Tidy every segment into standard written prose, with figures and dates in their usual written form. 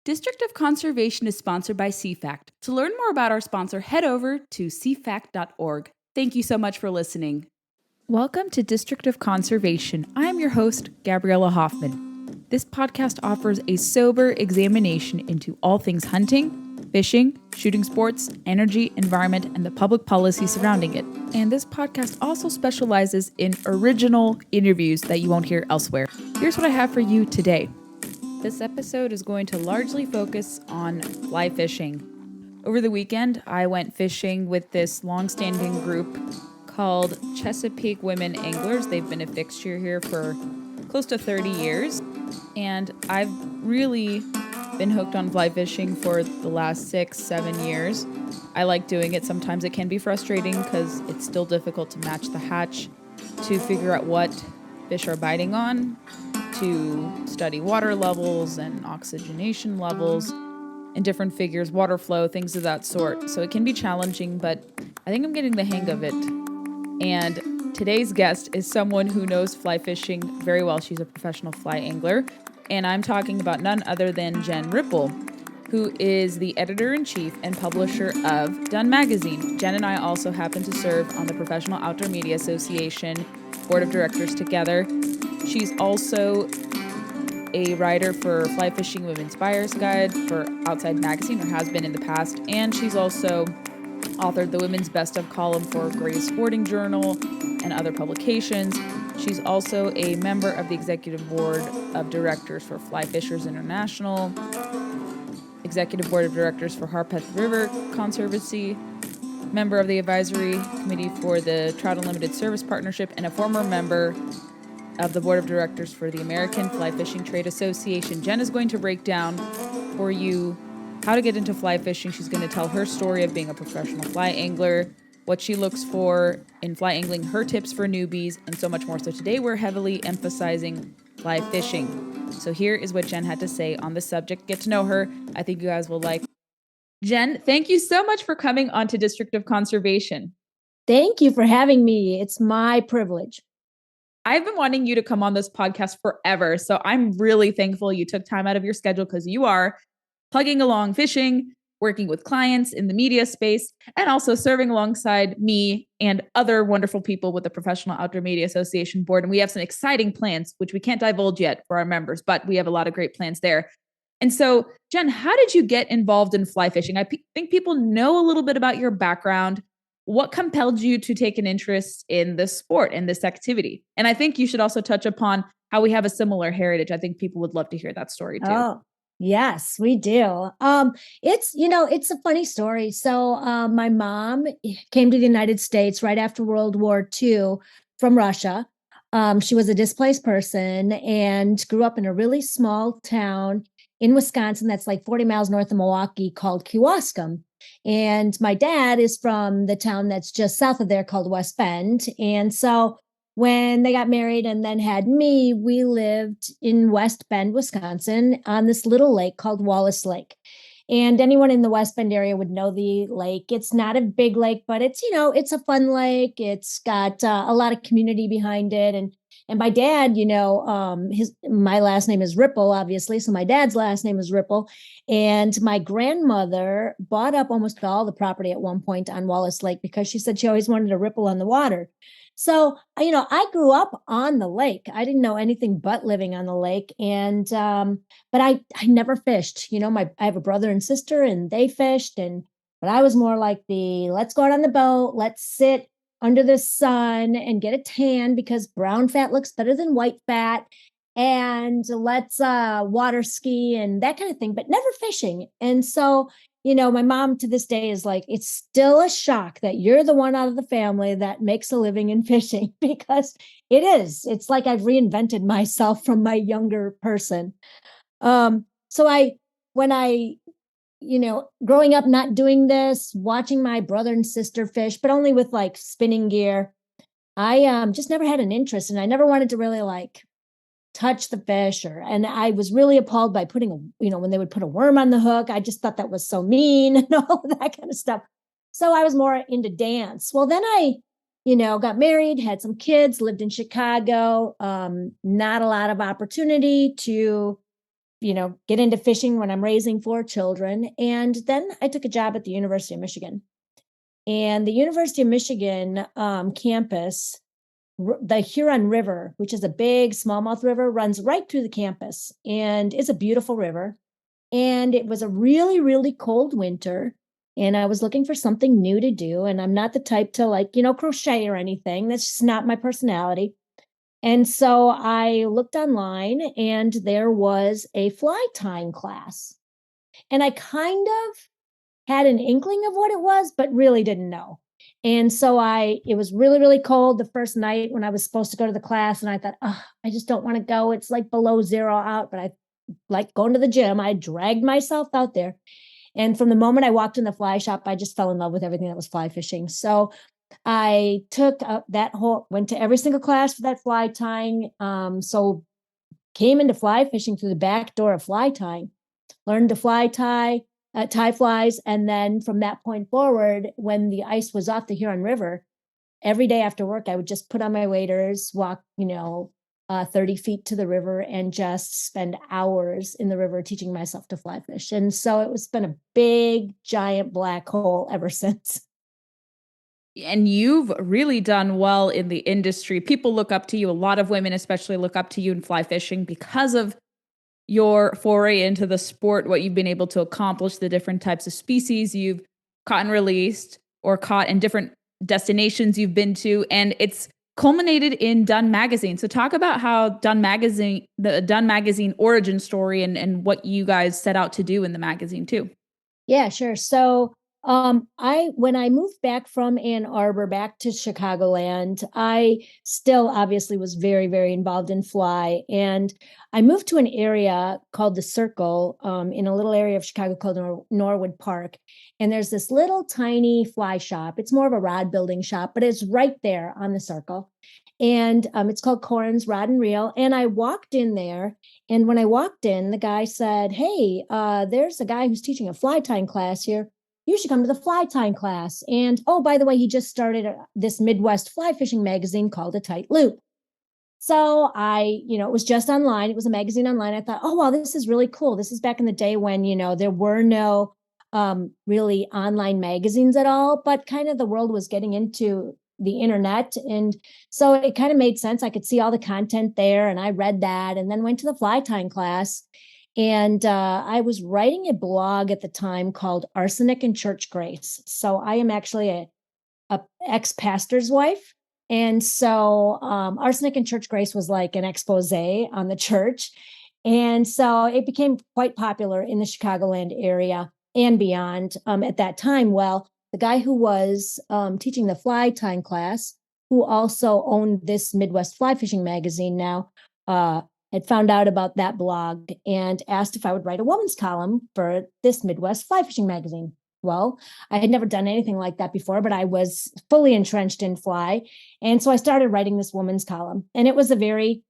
District of Conservation is sponsored by CFACT. To learn more about our sponsor, head over to cfact.org. Thank you so much for listening. Welcome to District of Conservation. I am your host, Gabriella Hoffman. This podcast offers a sober examination into all things hunting, fishing, shooting sports, energy, environment, and the public policy surrounding it. And this podcast also specializes in original interviews that you won't hear elsewhere. Here's what I have for you today. This episode is going to largely focus on fly fishing. Over the weekend, I went fishing with this long-standing group called Chesapeake Women Anglers. They've been a fixture here for close to 30 years. And I've really been hooked on fly fishing for the last 6-7 years. I like doing it. Sometimes it can be frustrating because it's still difficult to match the hatch, to figure out what fish are biting on, to study water levels and oxygenation levels and different figures, water flow, things of that sort. So it can be challenging, but I think I'm getting the hang of it. And today's guest is someone who knows fly fishing very well. She's a professional fly angler. And I'm talking about none other than Jen Ripple, who is the editor-in-chief and publisher of Done Magazine. Jen and I also happen to serve on the Professional Outdoor Media Association Board of Directors together. She's also a writer for Fly Fishing Women's Buyer's Guide for Outside Magazine, or has been in the past. And she's also authored the Women's Best of column for Gray's Sporting Journal and other publications. She's also a member of the Executive Board of Directors for Fly Fishers International, Executive Board of Directors for Harpeth River Conservancy, member of the Advisory Committee for the Trout Unlimited Service Partnership, and a former member of the Board of Directors for the American Fly Fishing Trade Association. Jen is going to break down for you how to get into fly fishing. She's going to tell her story of being a professional fly angler, what she looks for in fly angling, her tips for newbies, and so much more. So today we're heavily emphasizing fly fishing. So here is what Jen had to say on the subject. Get to know her. I think you guys will like. Jen, thank you so much for coming onto District of Conservation. Thank you for having me. It's my privilege. I've been wanting you to come on this podcast forever. So I'm really thankful you took time out of your schedule, because you are plugging along fishing, working with clients in the media space, and also serving alongside me and other wonderful people with the Professional Outdoor Media Association board. And we have some exciting plans, which we can't divulge yet for our members, but we have a lot of great plans there. And so, Jen, how did you get involved in fly fishing? I think people know a little bit about your background. What compelled you to take an interest in this sport and this activity? And I think you should also touch upon how we have a similar heritage. I think people would love to hear that story too. Oh, yes, we do. It's a funny story. So my mom came to the United States right after World War II from Russia. She was a displaced person and grew up in a really small town in Wisconsin that's like 40 miles north of Milwaukee called Kewaskum. And my dad is from the town that's just south of there called West Bend. And so when they got married and then had me, we lived in West Bend, Wisconsin, on this little lake called Wallace Lake. And anyone in the West Bend area would know the lake. It's not a big lake, but it's a fun lake. It's got a lot of community behind it. And my dad, my last name is Ripple, obviously. So my dad's last name is Ripple. And my grandmother bought up almost all the property at one point on Wallace Lake because she said she always wanted a ripple on the water. So, I grew up on the lake. I didn't know anything but living on the lake. And, but I never fished. I have a brother and sister and they fished. But I was more like let's go out on the boat. Let's sit under the sun and get a tan because brown fat looks better than white fat. And let's water ski and that kind of thing, but never fishing. And so, my mom to this day is like, it's still a shock that you're the one out of the family that makes a living in fishing, because it is. It's like I've reinvented myself from my younger person. When I growing up, not doing this, watching my brother and sister fish, but only with like spinning gear, I just never had an interest, and I never wanted to really like touch the fish, and I was really appalled by putting when they would put a worm on the hook. I just thought that was so mean and all that kind of stuff. So I was more into dance. Well, then I, got married, had some kids, lived in Chicago, not a lot of opportunity to get into fishing when I'm raising 4 children. And then I took a job at the University of Michigan. And the University of Michigan campus, the Huron River, which is a big smallmouth river, runs right through the campus. And it's a beautiful river. And it was a really, really cold winter. And I was looking for something new to do. And I'm not the type to crochet or anything. That's just not my personality. And so I looked online and there was a fly tying class. And I kind of had an inkling of what it was, but really didn't know. And so it was really, really cold the first night when I was supposed to go to the class. And I thought, oh, I just don't want to go. It's like below zero out, but I like going to the gym. I dragged myself out there. And from the moment I walked in the fly shop, I just fell in love with everything that was fly fishing. So I took went to every single class for that fly tying. So came into fly fishing through the back door of fly tying, learned to tie flies. And then from that point forward, when the ice was off the Huron River, every day after work, I would just put on my waders, walk, 30 feet to the river and just spend hours in the river teaching myself to fly fish. And so it's been a big, giant black hole ever since. And you've really done well in the industry. People look up to you. A lot of women, especially, look up to you in fly fishing because of your foray into the sport, what you've been able to accomplish, the different types of species you've caught and released or caught in different destinations you've been to. And it's culminated in Dun Magazine. So talk about how the Dun Magazine origin story and what you guys set out to do in the magazine too. Yeah, sure. So when I moved back from Ann Arbor back to Chicagoland, I still obviously was very, very involved in fly. And I moved to an area called the Circle, in a little area of Chicago called Norwood Park. And there's this little tiny fly shop. It's more of a rod building shop, but it's right there on the Circle. And it's called Corin's Rod and Reel. And I walked in there. And when I walked in, the guy said, "Hey, there's a guy who's teaching a fly tying class here. You should come to the fly tying class. And oh, by the way, he just started this Midwest fly fishing magazine called A Tight Loop." So it was just online. It was a magazine online. I thought, oh, wow, this is really cool. This is back in the day when, there were no really online magazines at all, but kind of the world was getting into the internet. And so it kind of made sense. I could see all the content there and I read that and then went to the fly tying class. And I was writing a blog at the time called Arsenic and Church Grace. So I am actually a ex-pastor's wife. And so Arsenic and Church Grace was like an expose on the church. And so it became quite popular in the Chicagoland area and beyond at that time. Well, the guy who was teaching the fly tying class, who also owned this Midwest fly fishing magazine now, had found out about that blog and asked if I would write a woman's column for this Midwest fly fishing magazine. Well, I had never done anything like that before, but I was fully entrenched in fly. And so I started writing this woman's column. And it was a very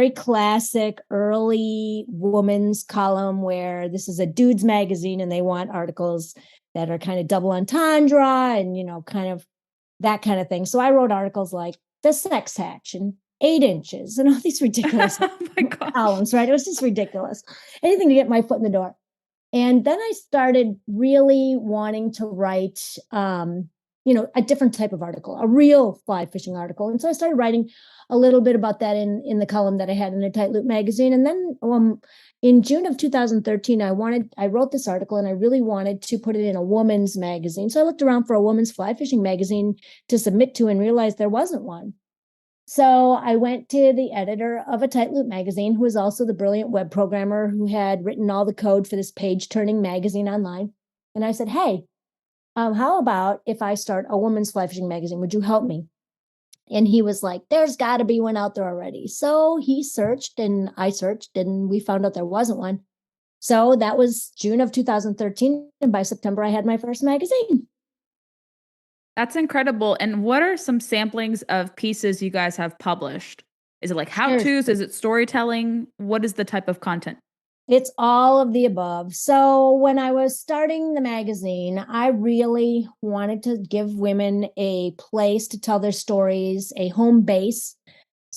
classic early woman's column where this is a dude's magazine and they want articles that are kind of double entendre and, kind of that kind of thing. So I wrote articles like the sex hatch and 8 inches and all these ridiculous columns, right? It was just ridiculous. Anything to get my foot in the door. And then I started really wanting to write, a different type of article, a real fly fishing article. And so I started writing a little bit about that in the column that I had in a Tight Loop magazine. And then in June of 2013, I wrote this article and I really wanted to put it in a woman's magazine. So I looked around for a woman's fly fishing magazine to submit to and realized there wasn't one. So I went to the editor of A Tight Loop magazine, who was also the brilliant web programmer who had written all the code for this page-turning magazine online. And I said, "Hey, how about if I start a woman's fly fishing magazine? Would you help me?" And he was like, "There's got to be one out there already." So he searched and I searched and we found out there wasn't one. So that was June of 2013. And by September, I had my first magazine. That's incredible. And what are some samplings of pieces you guys have published? Is it like how-tos? Is it storytelling? What is the type of content? It's all of the above. So when I was starting the magazine, I really wanted to give women a place to tell their stories, a home base.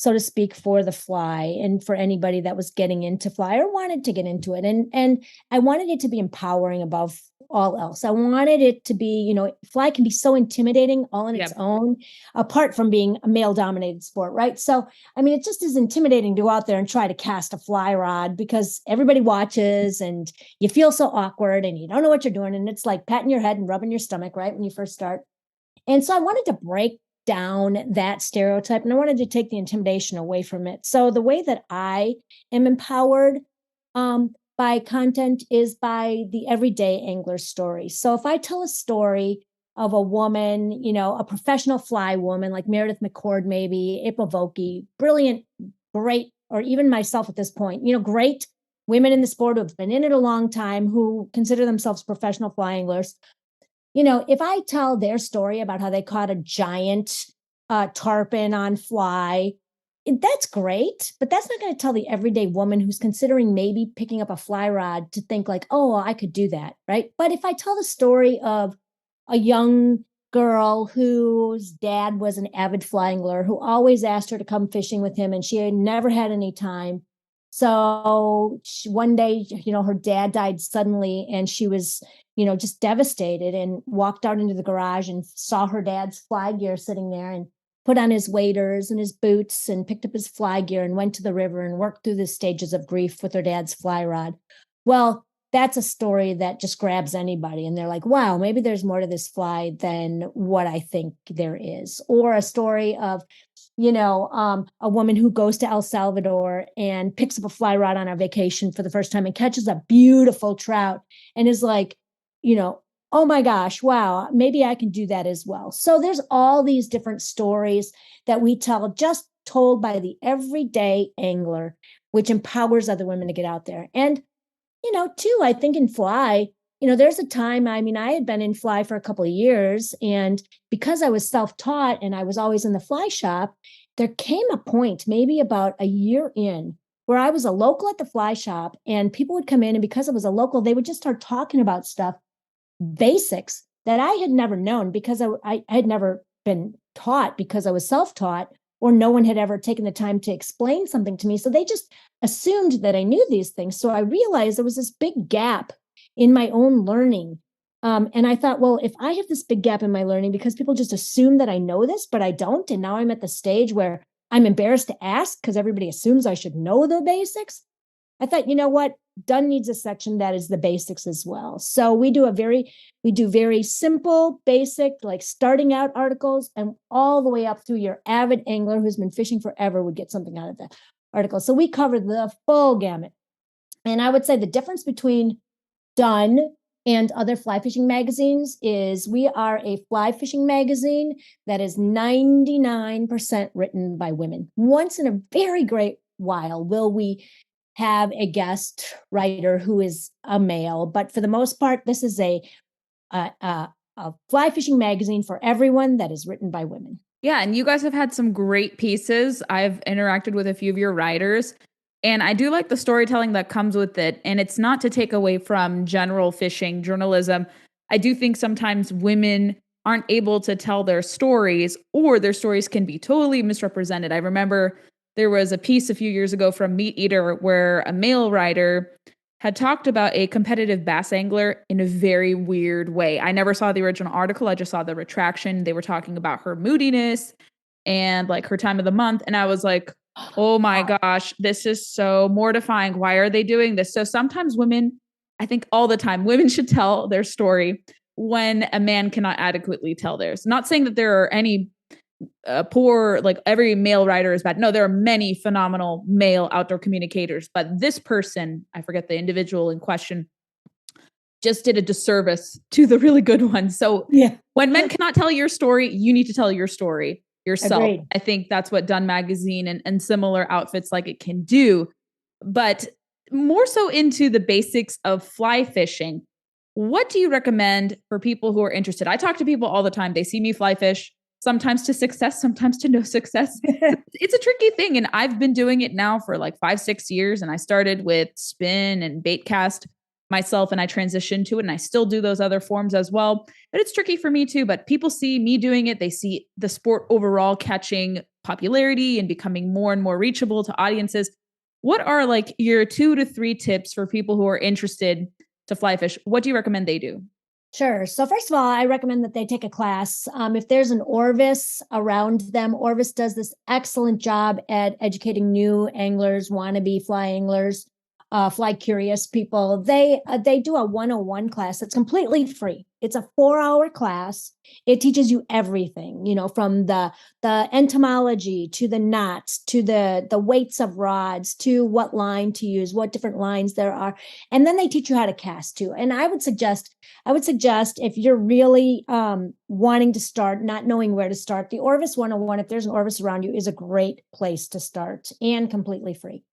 so to speak, for the fly and for anybody that was getting into fly or wanted to get into it. And I wanted it to be empowering above all else. I wanted it to be, fly can be so intimidating all on its own, apart from being a male dominated sport, right? So, I mean, it just is intimidating to go out there and try to cast a fly rod because everybody watches and you feel so awkward and you don't know what you're doing. And it's like patting your head and rubbing your stomach, right? When you first start. And so I wanted to break down that stereotype and I wanted to take the intimidation away from it. So the way that I am empowered by content is by the everyday angler story. So if I tell a story of a woman, a professional fly woman like Meredith McCord, maybe April Vokey, brilliant, great, or even myself at this point, great women in the sport who have been in it a long time, who consider themselves professional fly anglers. If I tell their story about how they caught a giant tarpon on fly, that's great, but that's not going to tell the everyday woman who's considering maybe picking up a fly rod to think like, oh, I could do that, right? But if I tell the story of a young girl whose dad was an avid fly angler who always asked her to come fishing with him and she had never had any time. So one day, her dad died suddenly and she was, just devastated and walked out into the garage and saw her dad's fly gear sitting there and put on his waders and his boots and picked up his fly gear and went to the river and worked through the stages of grief with her dad's fly rod. Well, that's a story that just grabs anybody. And they're like, wow, maybe there's more to this fly than what I think there is. Or a story of, a woman who goes to El Salvador and picks up a fly rod on a vacation for the first time and catches a beautiful trout and is like, oh my gosh, wow, maybe I can do that as well. So there's all these different stories that we tell, just told by the everyday angler, which empowers other women to get out there. And, too, I think in fly, there's a time, I had been in fly for a couple of years, and because I was self-taught and I was always in the fly shop, there came a point, maybe about a year in, where I was a local at the fly shop and people would come in, and because I was a local, they would just start talking about stuff, basics that I had never known because I had never been taught because I was self-taught, or no one had ever taken the time to explain something to me. So they just assumed that I knew these things. So I realized there was this big gap in my own learning. And I thought, well, if I have this big gap in my learning because people just assume that I know this, but I don't, and now I'm at the stage where I'm embarrassed to ask because everybody assumes I should know the basics. I thought, you know what? Done needs a section that is the basics as well. So we do very simple, basic, like starting out articles, and all the way up through your avid angler who's been fishing forever would get something out of the article. So we cover the full gamut. And I would say the difference between Done and other fly fishing magazines is we are a fly fishing magazine that is 99% written by women. Once in a very great while will we have a guest writer who is a male, but for the most part, this is a fly fishing magazine for everyone that is written by women. Yeah, and you guys have had some great pieces. I've interacted with a few of your writers, and I do like the storytelling that comes with it. And it's not to take away from general fishing journalism. I do think sometimes women aren't able to tell their stories, or their stories can be totally misrepresented. I remember there was a piece a few years ago from Meat Eater where a male writer had talked about a competitive bass angler in a very weird way. I never saw the original article. I just saw the retraction. They were talking about her moodiness and like her time of the month. And I was like, oh my gosh, this is so mortifying. Why are they doing this? So sometimes women, I think all the time, women should tell their story when a man cannot adequately tell theirs. Not saying that there are any poor, like every male writer is bad. No, there are many phenomenal male outdoor communicators, but this person, I forget the individual in question, just did a disservice to the really good ones. So yeah, when men cannot tell your story, you need to tell your story yourself. Agreed. I think that's what Done Magazine and similar outfits like it can do. But more so into the basics of fly fishing, what do you recommend for people who are interested? I talk to people all the time. They see me fly fish, sometimes to success, sometimes to no success. It's a tricky thing. And I've been doing it now for like 5-6 years. And I started with spin and bait cast. myself and I transitioned to it, and I still do those other forms as well. But it's tricky for me too. But people see me doing it. They see the sport overall catching popularity and becoming more and more reachable to audiences. What are like your 2 to 3 tips for people who are interested to fly fish? What do you recommend they do? Sure. So first of all, I recommend that they take a class. If there's an Orvis around them, Orvis does this excellent job at educating new anglers, wannabe fly anglers, fly curious people. They do a 101 class that's completely free. It's a 4-hour class. It teaches you everything, from the entomology to the knots to the weights of rods to what line to use, what different lines there are, and then they teach you how to cast too. And I would suggest if you're really wanting to start, not knowing where to start, the Orvis 101, if there's an Orvis around you, is a great place to start and completely free.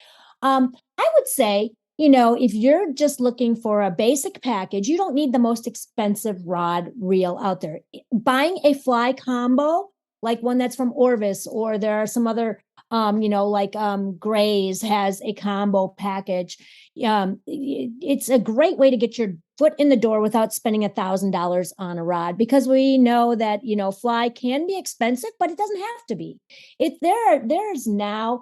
I would say, if you're just looking for a basic package, you don't need the most expensive rod reel out there. Buying a fly combo, like one that's from Orvis, or there are some other, like Gray's has a combo package. It's a great way to get your foot in the door without spending $1,000 on a rod, because we know that fly can be expensive, but it doesn't have to be. There's now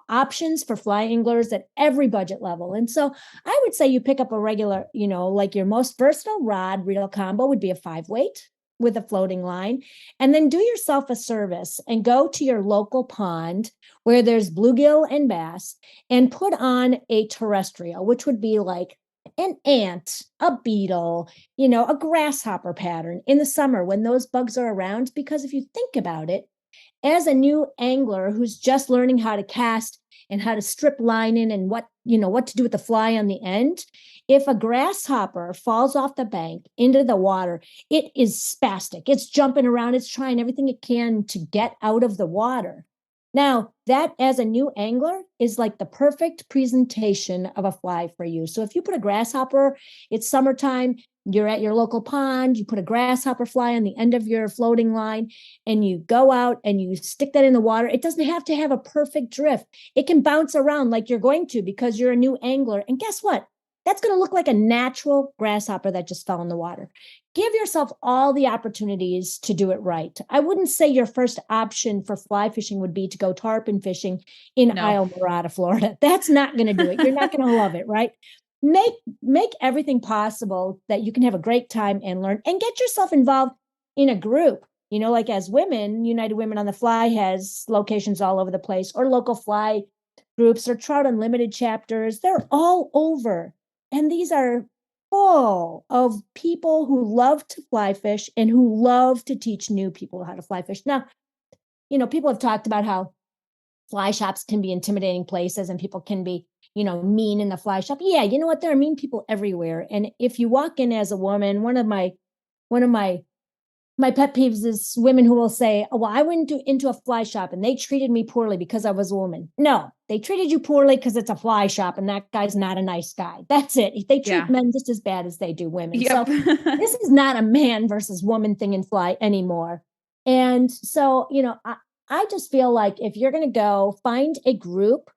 options for fly anglers at every budget level. And so I would say you pick up a regular, like your most versatile rod reel combo would be a 5-weight with a floating line. And then do yourself a service and go to your local pond where there's bluegill and bass and put on a terrestrial, which would be like an ant, a beetle, a grasshopper pattern in the summer when those bugs are around. Because if you think about it, as a new angler who's just learning how to cast and how to strip line in and what to do with the fly on the end, if a grasshopper falls off the bank into the water, it is spastic. It's jumping around. It's trying everything it can to get out of the water. Now, that as a new angler is like the perfect presentation of a fly for you. So if you put a grasshopper, it's summertime, you're at your local pond, you put a grasshopper fly on the end of your floating line, and you go out and you stick that in the water. It doesn't have to have a perfect drift. It can bounce around like you're going to because you're a new angler. And guess what? That's going to look like a natural grasshopper that just fell in the water. Give yourself all the opportunities to do it right. I wouldn't say your first option for fly fishing would be to go tarpon fishing in No. Islamorada, Florida. That's not going to do it. You're not going to love it, right? Make everything possible that you can have a great time and learn, and get yourself involved in a group. Like as women, United Women on the Fly has locations all over the place, or local fly groups or Trout Unlimited chapters. They're all over. And these are full of people who love to fly fish and who love to teach new people how to fly fish. Now, people have talked about how fly shops can be intimidating places and people can be, mean in the fly shop. Yeah, you know what? There are mean people everywhere. And if you walk in as a woman, one of my pet peeves is women who will say, "Oh, well, I went into a fly shop and they treated me poorly because I was a woman." No, they treated you poorly because it's a fly shop and that guy's not a nice guy. That's it. They treat men just as bad as they do women. Yep. So this is not a man versus woman thing in fly anymore. And so, I just feel like if you're going to go, find a group,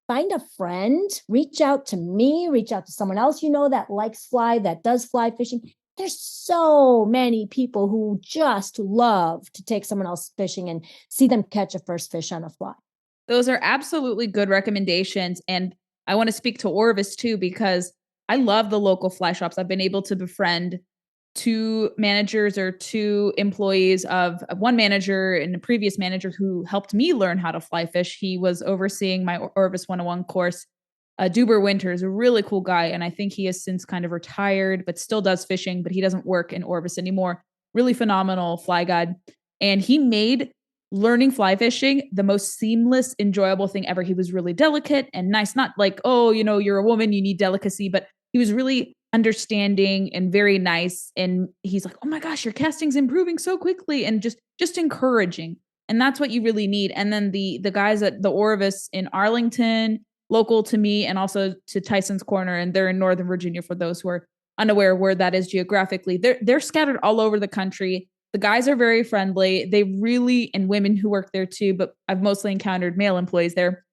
find a friend, reach out to me, reach out to someone else that likes fly, that does fly fishing. There's so many people who just love to take someone else fishing and see them catch a first fish on a fly. Those are absolutely good recommendations. And I want to speak to Orvis too, because I love the local fly shops. I've been able to befriend 2 employees of one manager and a previous manager who helped me learn how to fly fish. He was overseeing my Orvis 101 course. Duber Winters, a really cool guy. And I think he has since kind of retired, but still does fishing, but he doesn't work in Orvis anymore. Really phenomenal fly guide. And he made learning fly fishing the most seamless, enjoyable thing ever. He was really delicate and nice, not like, oh, you're a woman, you need delicacy, but he was really understanding and very nice. And he's like, oh my gosh, your casting's improving so quickly, and just encouraging. And that's what you really need. And then the guys at the Orvis in Arlington, local to me and also to Tyson's Corner, and they're in Northern Virginia for those who are unaware where that is geographically. They're scattered all over the country. The guys are very friendly. They really, and women who work there too, but I've mostly encountered male employees there.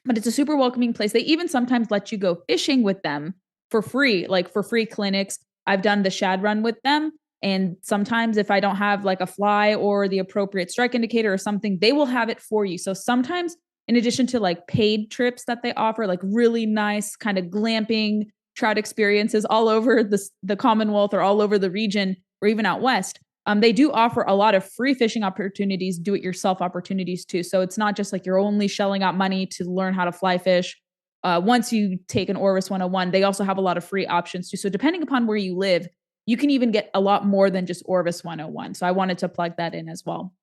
But it's a super welcoming place. They even sometimes let you go fishing with them for free, like for free clinics. I've done the shad run with them. And sometimes if I don't have like a fly or the appropriate strike indicator or something, they will have it for you. So sometimes in addition to like paid trips that they offer, like really nice kind of glamping trout experiences all over the Commonwealth or all over the region or even out west, they do offer a lot of free fishing opportunities, do it yourself opportunities too. So it's not just like you're only shelling out money to learn how to fly fish. Once you take an Orvis 101, they also have a lot of free options too. So depending upon where you live, you can even get a lot more than just Orvis 101. So I wanted to plug that in as well.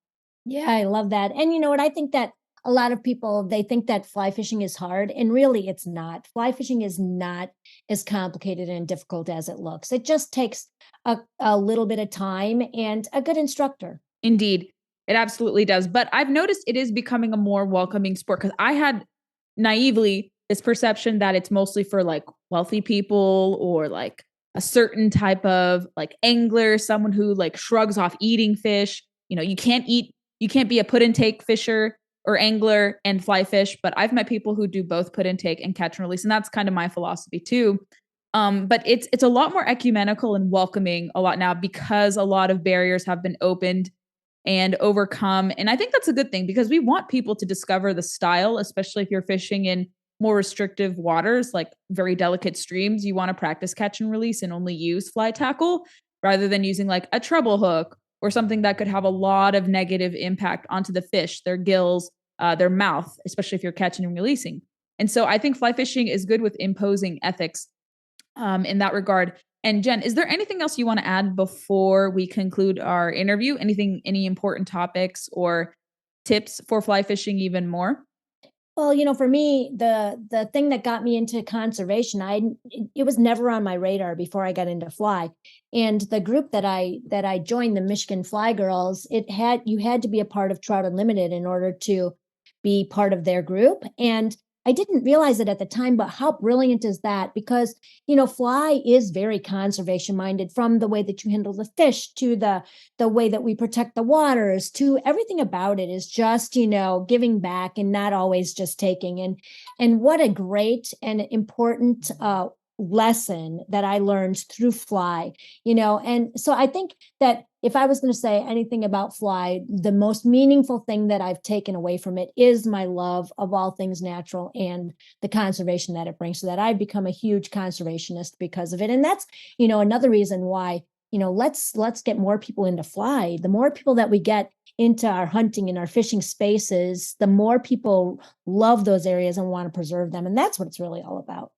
Yeah, I love that. And you know what? I think that a lot of people, they think that fly fishing is hard, and really it's not. Fly fishing is not as complicated and difficult as it looks. It just takes a little bit of time and a good instructor. Indeed, it absolutely does. But I've noticed it is becoming a more welcoming sport because I had naively this perception that it's mostly for like wealthy people or like a certain type of like angler, someone who like shrugs off eating fish. You know, you can't be a put and take fisher or angler and fly fish, but I've met people who do both put and take and catch and release. And that's kind of my philosophy too. But it's a lot more ecumenical and welcoming a lot now because a lot of barriers have been opened and overcome. And I think that's a good thing because we want people to discover the style, especially if you're fishing in more restrictive waters, like very delicate streams. You want to practice catch and release and only use fly tackle rather than using like a treble hook or something that could have a lot of negative impact onto the fish, their gills, their mouth, especially if you're catching and releasing. And so I think fly fishing is good with imposing ethics in that regard. And Jen, is there anything else you want to add before we conclude our interview? Any important topics or tips for fly fishing even more? Well, you know, for me, the thing that got me into conservation, it was never on my radar before I got into fly. And the group that I joined, the Michigan Fly Girls, you had to be a part of Trout Unlimited in order to be part of their group. And I didn't realize it at the time, but how brilliant is that? Because, you know, fly is very conservation minded, from the way that you handle the fish to the way that we protect the waters, to everything about it is just, you know, giving back and not always just taking. And what a great and important lesson that I learned through fly, you know. And so I think that if I was going to say anything about fly, the most meaningful thing that I've taken away from it is my love of all things natural and the conservation that it brings, so that I've become a huge conservationist because of it. And that's, you know, another reason why, you know, let's get more people into fly. The more people that we get into our hunting and our fishing spaces, the more people love those areas and want to preserve them. And that's what it's really all about.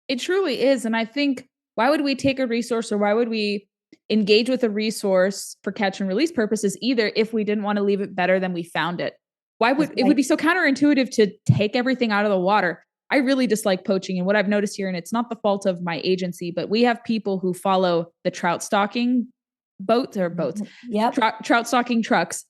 It truly is. And I think why would we take a resource or why would we engage with a resource for catch and release purposes either if we didn't want to leave it better than we found it? Why would it would be so counterintuitive to take everything out of the water? I really dislike poaching. And what I've noticed here, and it's not the fault of my agency, but we have people who follow the trout stocking boats, Yep. trout stocking trucks,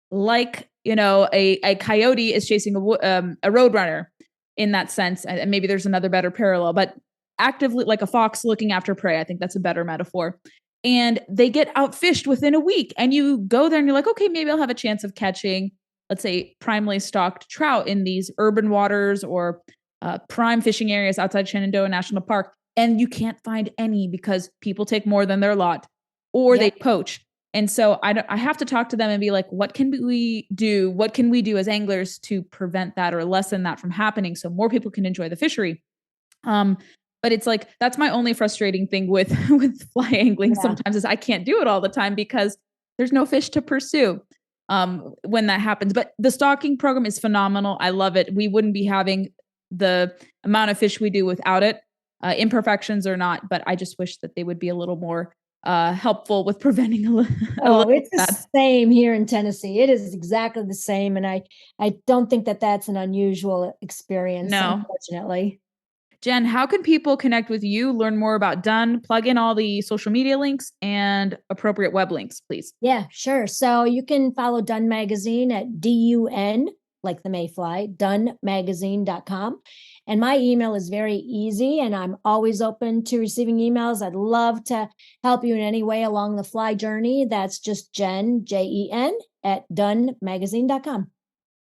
like, you know, a coyote is chasing a road runner in that sense. And maybe there's another better parallel, but actively like a fox looking after prey. I think that's a better metaphor. And they get outfished within a week. And you go there and you're like, okay, maybe I'll have a chance of catching, let's say, primely stocked trout in these urban waters or prime fishing areas outside Shenandoah National Park. And you can't find any because people take more than their lot or they poach. And so I have to talk to them and be like, what can we do? What can we do as anglers to prevent that or lessen that from happening so more people can enjoy the fishery? But it's like, that's my only frustrating thing with fly angling sometimes is I can't do it all the time because there's no fish to pursue when that happens. But the stocking program is phenomenal. I love it. We wouldn't be having the amount of fish we do without it, imperfections or not. But I just wish that they would be a little more helpful with preventing it's the same here in Tennessee. It is exactly the same. And I don't think that that's an unusual experience, unfortunately. Jen, how can people connect with you, learn more about Done, plug in all the social media links and appropriate web links, please? Yeah, sure. So you can follow Done Magazine at DUN, like the mayfly, dunmagazine.com. And my email is very easy, and I'm always open to receiving emails. I'd love to help you in any way along the fly journey. That's just Jen, Jen, at dunmagazine.com.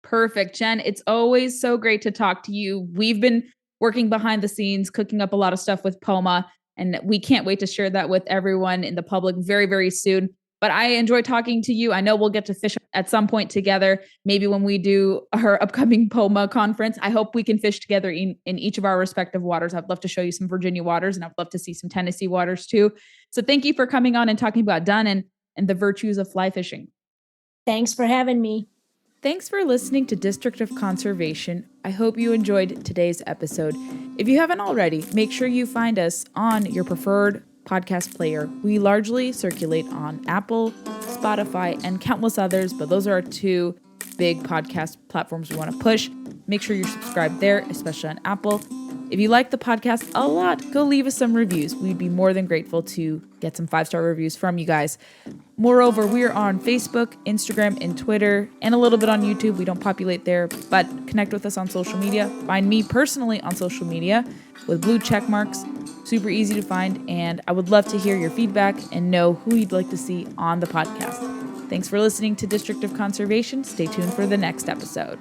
Perfect. Jen, it's always so great to talk to you. We've been working behind the scenes, cooking up a lot of stuff with POMA. And we can't wait to share that with everyone in the public very, very soon. But I enjoy talking to you. I know we'll get to fish at some point together, maybe when we do our upcoming POMA conference. I hope we can fish together in each of our respective waters. I'd love to show you some Virginia waters, and I'd love to see some Tennessee waters too. So thank you for coming on and talking about Dun and the virtues of fly fishing. Thanks for having me. Thanks for listening to District of Conservation. I hope you enjoyed today's episode. If you haven't already, make sure you find us on your preferred podcast player. We largely circulate on Apple, Spotify, and countless others, but those are our two big podcast platforms we want to push. Make sure you're subscribed there, especially on Apple. If you like the podcast a lot, go leave us some reviews. We'd be more than grateful to get some 5-star reviews from you guys. Moreover, we are on Facebook, Instagram, and Twitter, and a little bit on YouTube. We don't populate there, but connect with us on social media. Find me personally on social media with blue check marks. Super easy to find, and I would love to hear your feedback and know who you'd like to see on the podcast. Thanks for listening to District of Conservation. Stay tuned for the next episode.